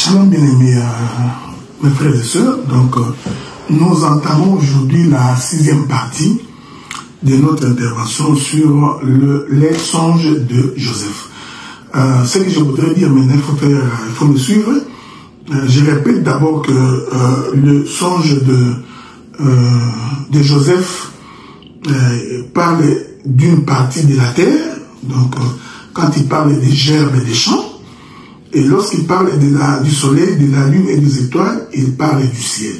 Shalom bien-aimés, mes frères et sœurs. Donc, nous entamons aujourd'hui la 6e partie de notre intervention sur les songes de Joseph. Ce que je voudrais dire maintenant, il faut me suivre. Je répète d'abord que le songe de Joseph parle d'une partie de la terre. Donc, quand il parle des gerbes et des champs, et lorsqu'il parle du soleil, de la lune et des étoiles, il parle du ciel.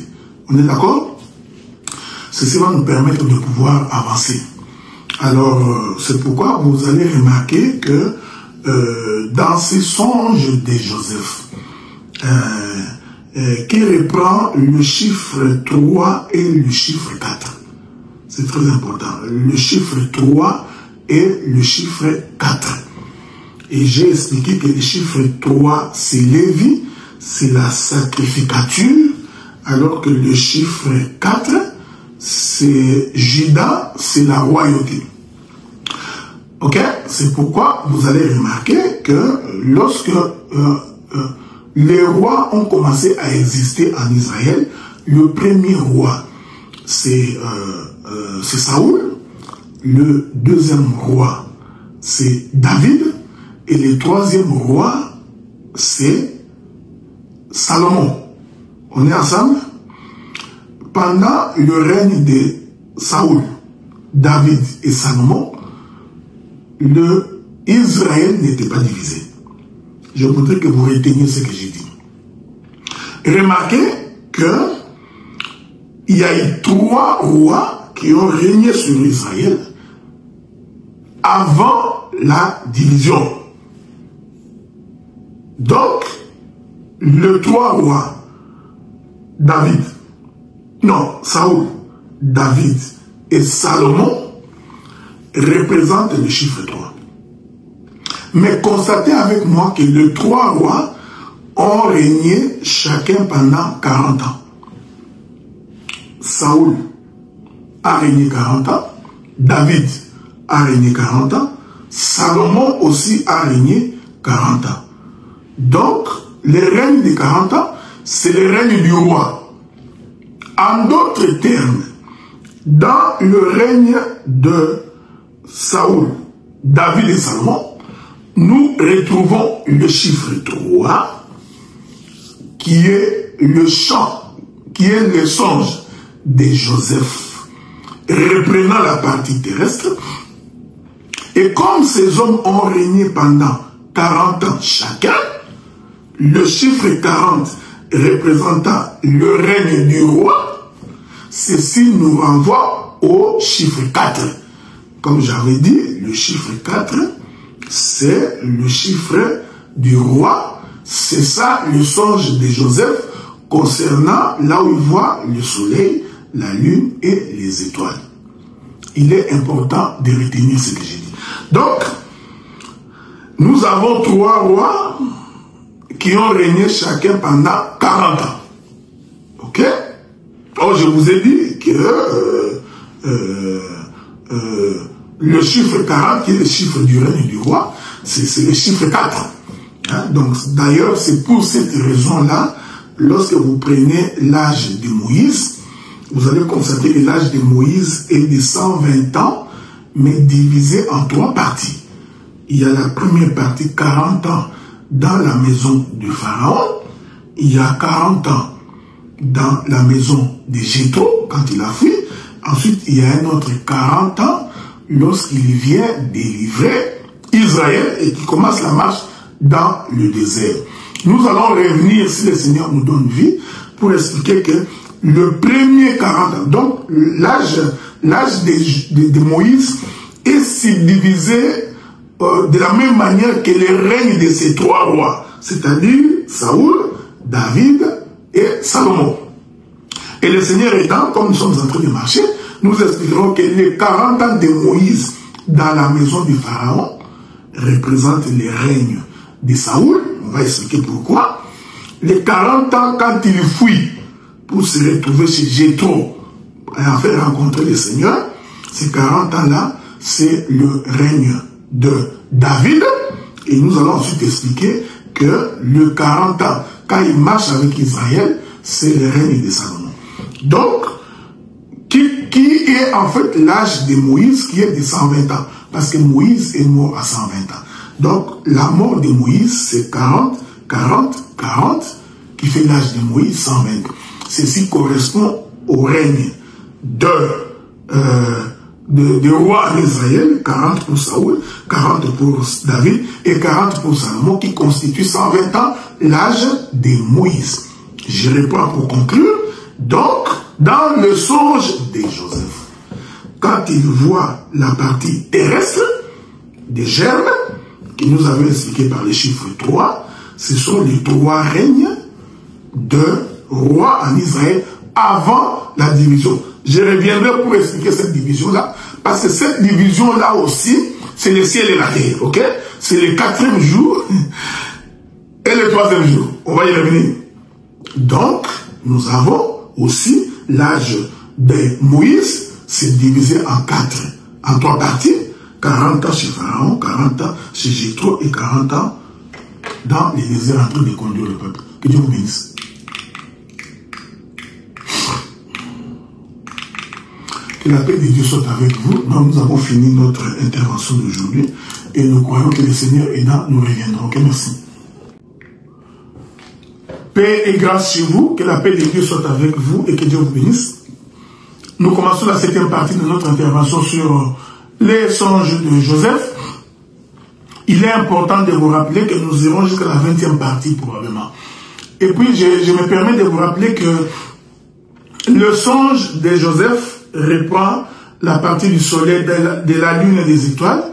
On est d'accord? Ceci va nous permettre de pouvoir avancer. Alors, c'est pourquoi vous allez remarquer que dans ces songes de Joseph, qui reprend le chiffre 3 et le chiffre 4. C'est très important. Le chiffre 3 et le chiffre 4. Et j'ai expliqué que le chiffre 3, c'est Lévi, c'est la sacrificature, alors que le chiffre 4, c'est Judas, c'est la royauté. Ok? C'est pourquoi vous allez remarquer que lorsque les rois ont commencé à exister en Israël, le premier roi, c'est Saoul, le deuxième roi, c'est David, et le troisième roi, c'est Salomon. On est ensemble? Pendant le règne de Saoul, David et Salomon, Israël n'était pas divisé. Je voudrais que vous reteniez ce que j'ai dit. Remarquez que il y a eu 3 rois qui ont régné sur Israël avant la division. Donc, le 3 rois, Saoul, David et Salomon représentent le chiffre 3. Mais constatez avec moi que les 3 rois ont régné chacun pendant 40 ans. Saoul a régné 40 ans, David a régné 40 ans, Salomon aussi a régné 40 ans. Donc, le règne de 40 ans, c'est le règne du roi. En d'autres termes, dans le règne de Saoul, David et Salomon, nous retrouvons le chiffre 3, qui est le chant, qui est le songe de Joseph, reprenant la partie terrestre. Et comme ces hommes ont régné pendant 40 ans chacun, le chiffre 40 représentant le règne du roi, ceci nous renvoie au chiffre 4. Comme j'avais dit, le chiffre 4, c'est le chiffre du roi. C'est ça le songe de Joseph concernant là où il voit le soleil, la lune et les étoiles. Il est important de retenir ce que j'ai dit. Donc, nous avons 3 rois qui ont régné chacun pendant 40 ans. Ok? Alors, je vous ai dit que le chiffre 40, qui est le chiffre du règne du roi, c'est le chiffre 4. Hein? Donc, d'ailleurs, c'est pour cette raison-là, lorsque vous prenez l'âge de Moïse, vous allez constater que l'âge de Moïse est de 120 ans, mais divisé en 3 parties. Il y a la première partie, 40 ans, dans la maison du Pharaon. Il y a 40 ans dans la maison de Jéthro, quand il a fui. Ensuite, il y a un autre 40 ans lorsqu'il vient délivrer Israël et qui commence la marche dans le désert. Nous allons revenir, si le Seigneur nous donne vie, pour expliquer que le premier 40 ans, donc l'âge de Moïse est subdivisé de la même manière que le règne de ces 3 rois, c'est-à-dire Saoul, David et Salomon. Et le Seigneur étant, comme nous sommes en train de marcher, nous expliquerons que les 40 ans de Moïse dans la maison du Pharaon représentent le règne de Saoul. On va expliquer pourquoi. Les 40 ans quand il fuit pour se retrouver chez Jéthro et en faire rencontrer le Seigneur, ces 40 ans-là, c'est le règne de David. Et nous allons ensuite expliquer que le 40 ans, quand il marche avec Israël, c'est le règne de Salomon. Donc, qui est en fait l'âge de Moïse qui est de 120 ans? Parce que Moïse est mort à 120 ans. Donc, la mort de Moïse, c'est 40, qui fait l'âge de Moïse, 120. Ceci correspond au règne de roi en Israël, 40 pour Saoul, 40 pour David et 40 pour Salomon, qui constitue 120 ans l'âge de Moïse. Je reprends pour conclure. Donc, dans le songe de Joseph, quand il voit la partie terrestre des germes, que nous avons expliqué par les chiffres 3, ce sont les 3 règnes de rois en Israël avant la division. Je reviendrai pour expliquer cette division-là, parce que cette division-là aussi, c'est le ciel et la terre, ok? C'est le 4e jour et le 3e jour. On va y revenir. Donc, nous avons aussi l'âge de Moïse, c'est divisé en 3 parties. 40 ans chez Pharaon, 40 ans chez Jéthro et 40 ans dans les déserts en train de conduire le peuple. Que Dieu vous bénisse. Que la paix de Dieu soit avec vous. Nous avons fini notre intervention d'aujourd'hui et nous croyons que le Seigneur est là, nous reviendrons. Ok, merci. Paix et grâce chez vous, que la paix de Dieu soit avec vous et que Dieu vous bénisse. Nous commençons la 7e partie de notre intervention sur les songes de Joseph. Il est important de vous rappeler que nous irons jusqu'à la 20e partie probablement. Et puis je me permets de vous rappeler que le songe de Joseph reprend la partie du soleil, de la lune et des étoiles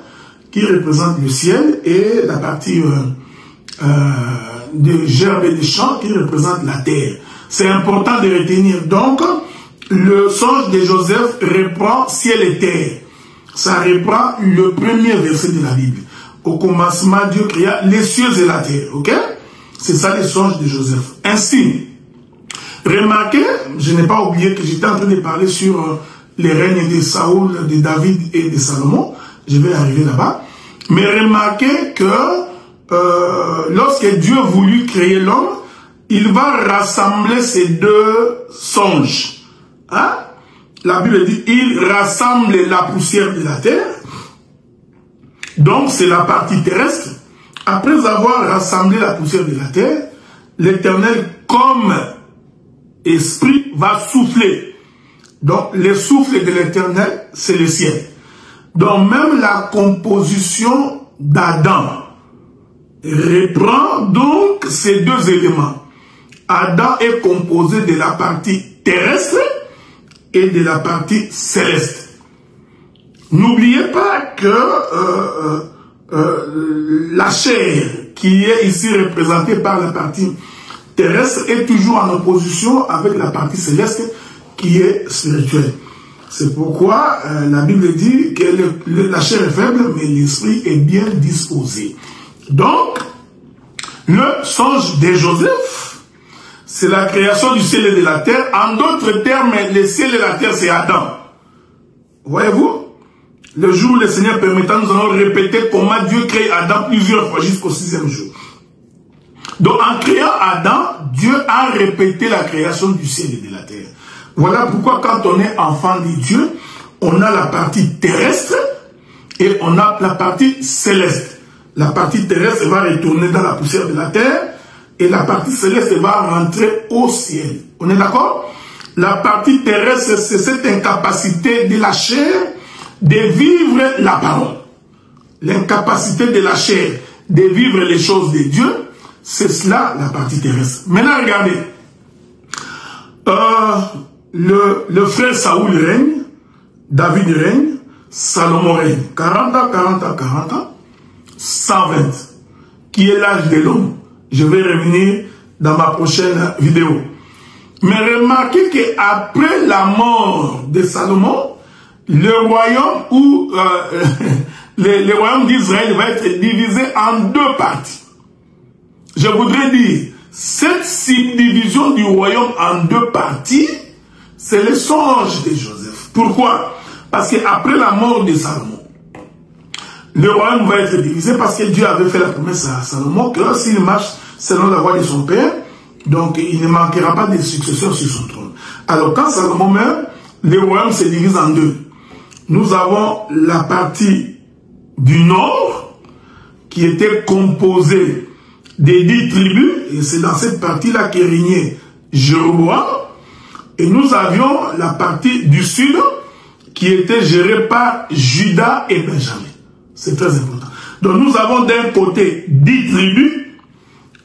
qui représente le ciel et la partie de gerbes et des champs qui représente la terre. C'est important de retenir. Donc, le songe de Joseph reprend ciel et terre. Ça reprend le premier verset de la Bible. Au commencement, Dieu créa les cieux et la terre. Ok? C'est ça le songe de Joseph. Ainsi, remarquez, je n'ai pas oublié que j'étais en train de parler sur les règnes de Saoul, de David et de Salomon. Je vais arriver là-bas. Mais remarquez que lorsque Dieu voulut créer l'homme, il va rassembler ces 2 songes. Hein? La Bible dit, il rassemble la poussière de la terre. Donc, c'est la partie terrestre. Après avoir rassemblé la poussière de la terre, l'Éternel, comme esprit, va souffler. Donc, le souffle de l'Éternel, c'est le ciel. Donc, même la composition d'Adam reprend donc ces 2 éléments. Adam est composé de la partie terrestre et de la partie céleste. N'oubliez pas que la chair qui est ici représentée par la partie terrestre est toujours en opposition avec la partie céleste qui est spirituelle. C'est pourquoi la Bible dit que la chair est faible, mais l'esprit est bien disposé. Donc, le songe de Joseph, c'est la création du ciel et de la terre. En d'autres termes, le ciel et la terre, c'est Adam. Voyez-vous? Le jour où le Seigneur permettant, nous allons répéter comment Dieu crée Adam plusieurs fois jusqu'au 6e jour. Donc, en créant Adam, Dieu a répété la création du ciel et de la terre. Voilà pourquoi quand on est enfant de Dieu, on a la partie terrestre et on a la partie céleste. La partie terrestre va retourner dans la poussière de la terre et la partie céleste va rentrer au ciel. On est d'accord? La partie terrestre, c'est cette incapacité de la chair de vivre la parole. L'incapacité de la chair de vivre les choses de Dieu, c'est cela la partie terrestre. Maintenant, regardez. Le frère Saoul règne, David règne, Salomon règne. 40 ans, 40 ans, 40 ans. 120, qui est l'âge de l'homme. Je vais revenir dans ma prochaine vidéo. Mais remarquez qu'après la mort de Salomon, le royaume ou le royaume d'Israël va être divisé en 2 parties. Je voudrais dire, cette subdivision du royaume en 2 parties, c'est le songe de Joseph. Pourquoi? Parce qu'après la mort de Salomon, le royaume va être divisé parce que Dieu avait fait la promesse à Salomon que s'il marche selon la voie de son père, Donc, il ne manquera pas de successeurs sur son trône. Alors, quand Salomon meurt, le royaume se divise en deux. Nous avons la partie du nord, qui était composée des 10 tribus, et c'est dans cette partie-là qu'est régné Jéroboam. Et nous avions la partie du sud, qui était gérée par Juda et Benjamin. C'est très important. Donc, nous avons d'un côté 10 tribus,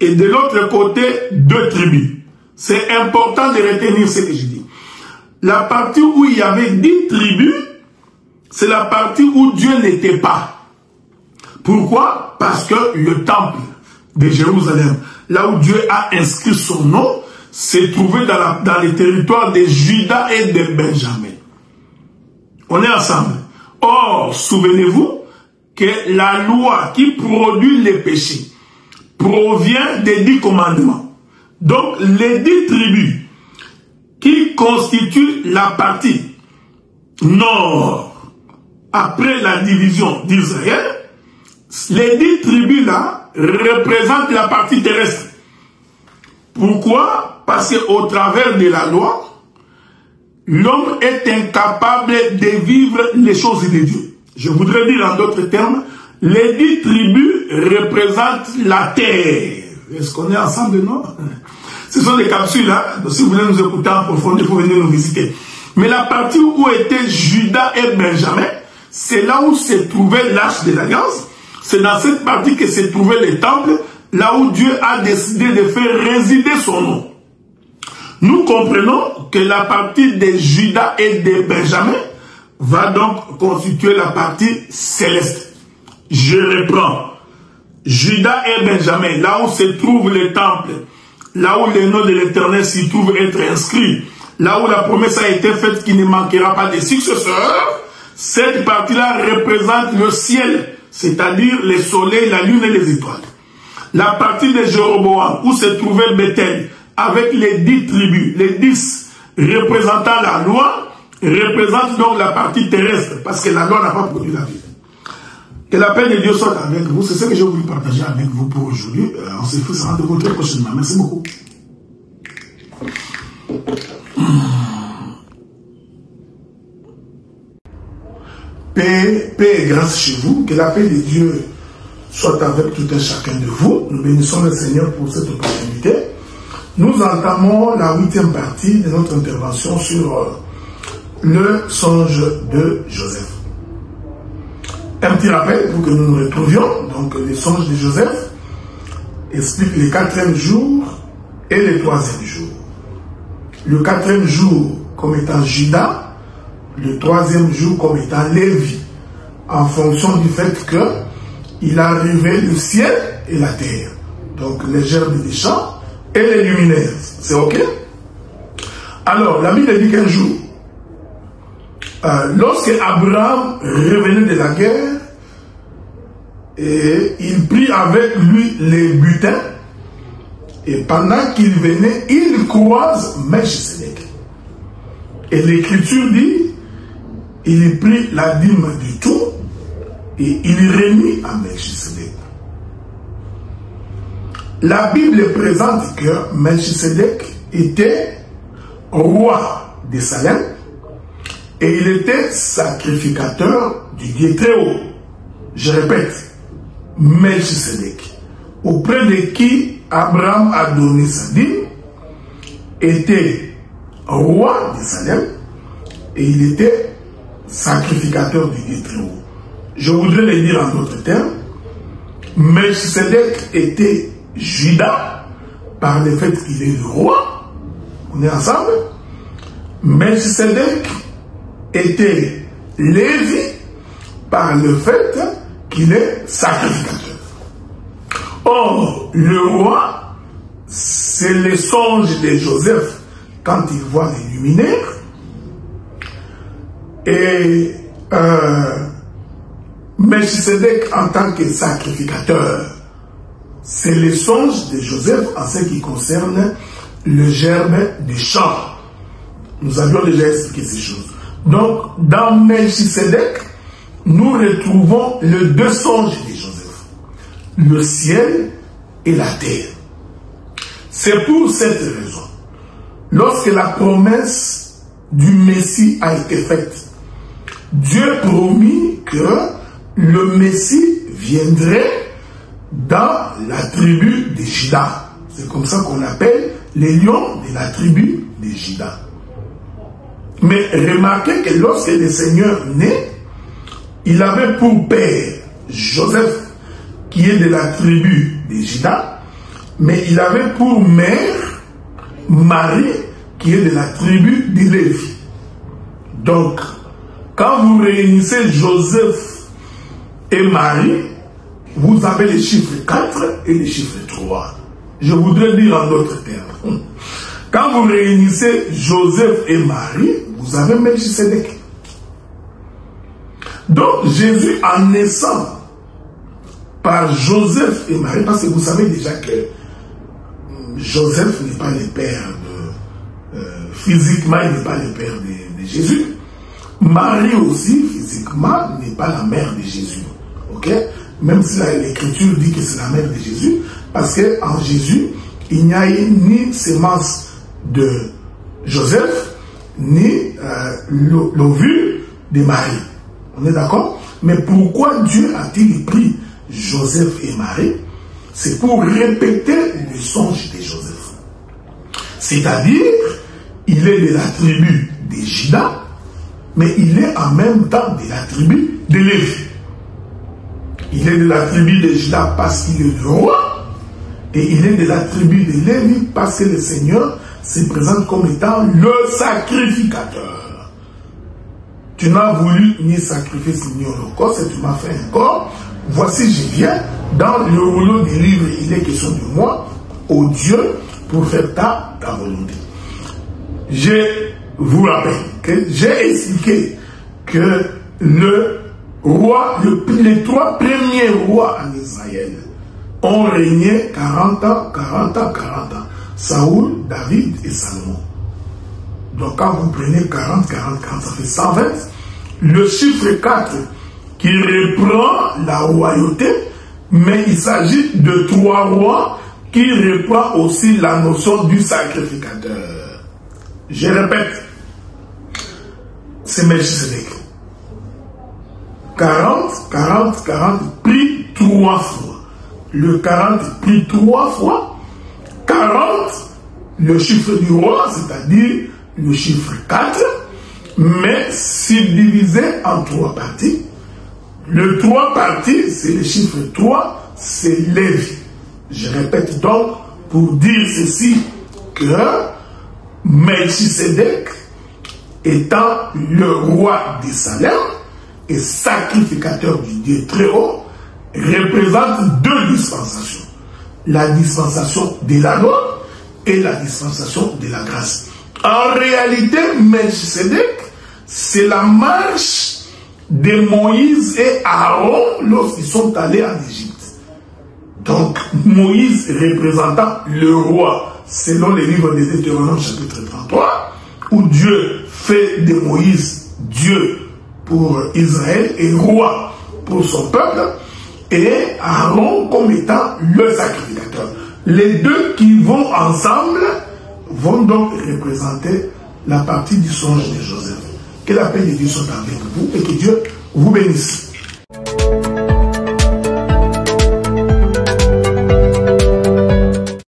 et de l'autre côté, 2 tribus. C'est important de retenir ce que je dis. La partie où il y avait 10 tribus, c'est la partie où Dieu n'était pas. Pourquoi? Parce que le temple de Jérusalem, là où Dieu a inscrit son nom, s'est trouvé dans les territoires de Juda et de Benjamin. On est ensemble. Or, souvenez-vous que la loi qui produit les péchés provient des 10 commandements. Donc, les 10 tribus qui constituent la partie nord, après la division d'Israël, les 10 tribus-là représentent la partie terrestre. Pourquoi? Parce qu'au travers de la loi, l'homme est incapable de vivre les choses de Dieu. Je voudrais dire en d'autres termes, les 10 tribus représentent la terre. Est-ce qu'on est ensemble, non? Ce sont des capsules, hein? Donc, si vous voulez nous écouter en profondeur, il faut venir nous visiter. Mais la partie où étaient Juda et Benjamin, c'est là où se trouvait l'arche de l'alliance. C'est dans cette partie que se trouvait le temple, là où Dieu a décidé de faire résider son nom. Nous comprenons que la partie de Juda et de Benjamin va donc constituer la partie céleste. Je reprends. Juda et Benjamin, là où se trouve le temple, là où le nom de l'Éternel s'y trouve être inscrit, là où la promesse a été faite qu'il ne manquera pas de successeurs, cette partie-là représente le ciel, c'est-à-dire le soleil, la lune et les étoiles. La partie de Jéroboam, où se trouvait Bethel, avec les 10 tribus, les 10 représentant la loi, représente donc la partie terrestre, parce que la loi n'a pas produit la vie. Que la paix de Dieu soit avec vous, c'est ce que j'ai voulu partager avec vous pour aujourd'hui. On se fait rendez-vous très prochainement. Merci beaucoup. Paix et grâce chez vous, que la paix de Dieu soit avec tout un chacun de vous. Nous bénissons le Seigneur pour cette opportunité. Nous entamons la 8e partie de notre intervention sur le songe de Joseph. Un petit rappel pour que nous nous retrouvions. Donc, le songe de Joseph explique le 4e jour et le 3e jour. Le 4e jour comme étant Juda, le 3e jour comme étant Lévi, en fonction du fait qu'il a rêvé le ciel et la terre. Donc, les gerbes des champs et les luminaires. C'est OK? Alors, la Bible dit qu'un jour, lorsque Abraham revenait de la guerre, et il prit avec lui les butins, et pendant qu'il venait, il croise Melchisedec. Et l'Écriture dit, il prit la dîme du tout, et il remit à Melchisedec. La Bible présente que Melchisedec était roi de Salem, et il était sacrificateur du Dieu très haut. Je répète, Melchisedec, auprès de qui Abraham a donné sa dîme, était roi de Salem et il était sacrificateur du Dieu très haut. Je voudrais le dire en d'autres termes, Melchisedec était Juda par le fait qu'il est le roi. On est ensemble. Melchisedec était Lévi par le fait qu'il est sacrificateur. Or, le roi, c'est le songe de Joseph quand il voit les luminaires. Et Melchisedec en tant que sacrificateur, c'est le songe de Joseph en ce qui concerne le germe des champs. Nous avions déjà expliqué ces choses. Donc, dans Melchisedec, nous retrouvons les deux songes de Joseph, le ciel et la terre. C'est pour cette raison, lorsque la promesse du Messie a été faite, Dieu promit que le Messie viendrait dans la tribu de Juda. C'est comme ça qu'on appelle les lions de la tribu de Juda. Mais remarquez que lorsque le Seigneur naît, il avait pour père Joseph, qui est de la tribu de Juda, mais il avait pour mère Marie, qui est de la tribu de Lévi. Donc, quand vous réunissez Joseph et Marie, vous avez les chiffres 4 et les chiffres 3. Je voudrais dire en d'autres termes. Quand vous réunissez Joseph et Marie, vous avez Melchisedec. Donc Jésus, en naissant par Joseph et Marie, parce que vous savez déjà que Joseph n'est pas le père physiquement, il n'est pas le père de Jésus. Marie aussi, physiquement, n'est pas la mère de Jésus. Ok? Même si l'Écriture dit que c'est la mère de Jésus, parce qu'en Jésus, il n'y a ni sémence de Joseph, ni l'ovule de Marie. On est d'accord? Mais pourquoi Dieu a-t-il pris Joseph et Marie? C'est pour répéter le songe de Joseph. C'est-à-dire, il est de la tribu de Juda, mais il est en même temps de la tribu de Lévi. Il est de la tribu de Juda parce qu'il est le roi, et il est de la tribu de Lévi parce que le Seigneur se présente comme étant le sacrificateur. Tu n'as voulu ni sacrifice ni holocauste, et tu m'as fait un corps. Voici, je viens, dans le rouleau des livres, il est question de moi, au Dieu, pour faire ta volonté. Je vous rappelle que j'ai expliqué que les 3 premiers rois en Israël ont régné 40 ans. Saoul, David et Salomon. Donc quand vous prenez 40, ça fait 120. Le chiffre 4 qui reprend la royauté, mais il s'agit de 3 rois qui reprend aussi la notion du sacrificateur. Je répète, c'est Melchisedec. 40, pris 3 fois. Le 40 pris 3 fois. 40, le chiffre du roi, c'est-à-dire le chiffre 4, mais subdivisé en 3 parties. Le 3 parties, c'est le chiffre 3, c'est Lévi. Je répète donc pour dire ceci, que Melchisedec, étant le roi de Salem et sacrificateur du Dieu très haut, représente 2 dispensations. La dispensation de la loi et la dispensation de la grâce. En réalité, Melchisedec, c'est la marche de Moïse et Aaron lorsqu'ils sont allés en Égypte. Donc, Moïse représentant le roi, selon les livres des Deutéronomes chapitre 33, où Dieu fait de Moïse Dieu pour Israël et roi pour son peuple, et Aaron comme étant le sacrificateur. Les deux qui vont ensemble vont donc représenter la partie du songe de Joseph. Que la paix de Dieu soit avec vous et que Dieu vous bénisse.